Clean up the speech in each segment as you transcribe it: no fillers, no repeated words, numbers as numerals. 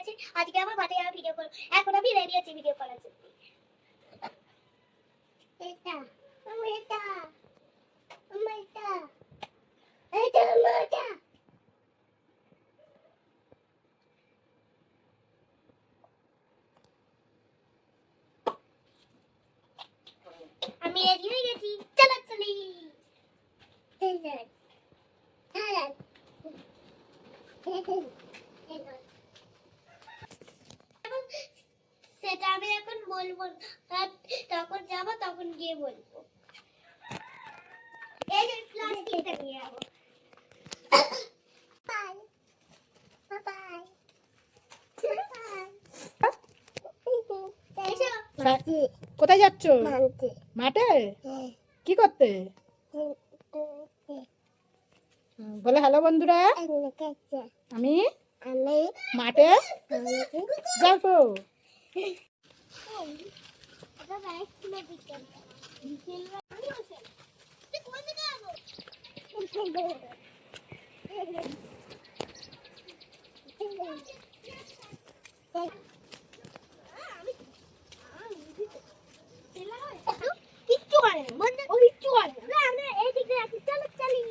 আছে, আজকে আমার মাঠে যাওয়ার ভিডিও করব। এখন আমি রেডি আছি ভিডিও করার জন্য। এটা আমার এটা আমার এটা এটা আমার এটা আমি রেডি হয়ে গেছি, চলো চলি। সেটা আমি এখন বলবো, তখন যাব, তখন গিয়ে বলবো। এই যে প্লাস্টিকটা নিয়ে যাবো। বাই বাই কোথায় যাচ্ছ? মাঠে। কি করতে? বলে হ্যালো বন্ধুরা, আমি মাঠে যাবো। কিচ্ছু করে না, ও কিচ্ছু করে না। আমরা এই দিকে আছি, চলো চলি।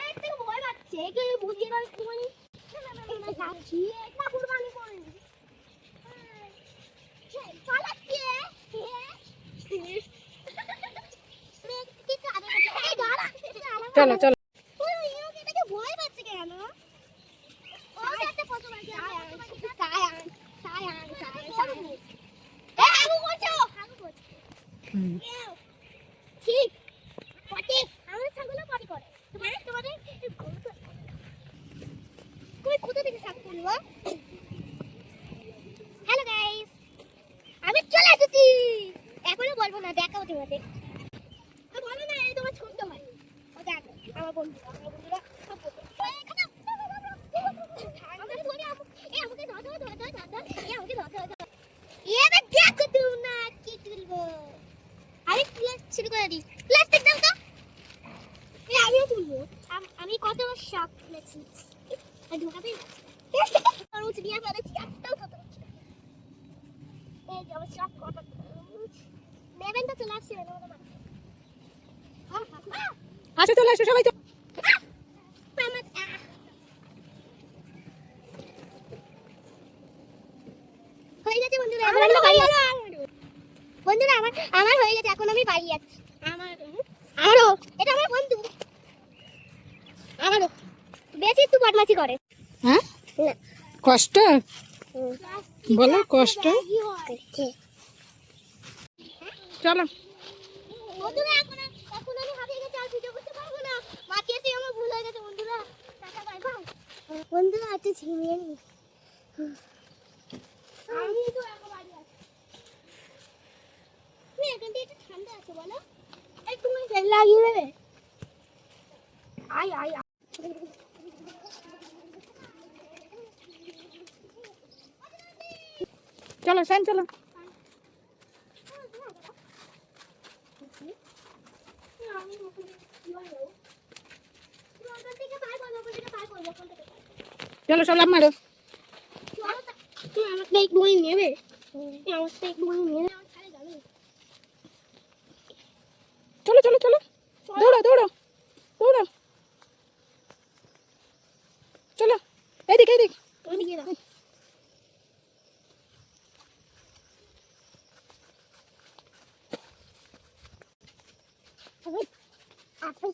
এই তো ভয় পাচ্ছে, একে বুঝিয়ে দাও একটুখানি। না যাচ্ছি না, কুরবানি করে চালাচ্ছে। চলো চলো। ভয় পাচ্ছে কেন? ঠিক পটি আমাদের ছাগল পটি করে। তোমাদের তোমাদের কই কোথা থেকে শাক তুলবো? হ্যালো গাইস, আমি চলে এসেছি। এখনো বলবো না, দেখাও তোমাদের। বলো না, এই তোমার ছোট ভাই। ও দেখো আমার বন্ধুরা সব বলবে। আমাকে ধরে আমাকে ধর ধর ধর ধর ধর আমাকে ধর ধর ধর। এবার দেখো তোমরা কি তুলবো। আমি তুলা শুরু করে দিই। প্লাস্টিক দাও তো। আমিও তুলবো। আমি কত শখ তুলেছি। আর ঢোকাবে আর উঠে নিয়ে ফেলেছি, একটাও কত। এই যে আমার শখ কত। নেবেন তো চলে আসছে না। আসো চলে আসো সবাই। হয়ে গেছে বন্ধুরা, এখন আমি বাড়ি যাচ্ছি। বন্ধুরা আমার হয়ে গেছে, এখন আমি বাড়ি যাচ্ছি। আমারও এটা আমার বন্ধু, আমারও বেশি একটু বদমাশি করে। হ্যাঁ কষ্ট বলো, কষ্ট। চলো বন্ধুরা, এখন আমি হারিয়ে গেছি, আর ভিডিও করতে পারবো না। মাকে এসে আমার ভুল হয়ে গেছে বন্ধুরা। টাটা বাই বাই বন্ধুরা, আজকে ঝিমিয়ে নি। আমি তো এখন বাড়ি যাচ্ছি। তুমি এখানটা একটু ঠান্ডা আছে বলো, একটু তেল লাগিয়ে দেবে। আই আই চলো সেন চলো। চলো সব লাভ মারো। আমাকে একটু নেবে, আমাকে একটু নেবে। চলো চলো চলো, দৌড়ো দৌড়ো দৌড়ো। চলো এদিক এদিক। ওদিকে দাও। আপনি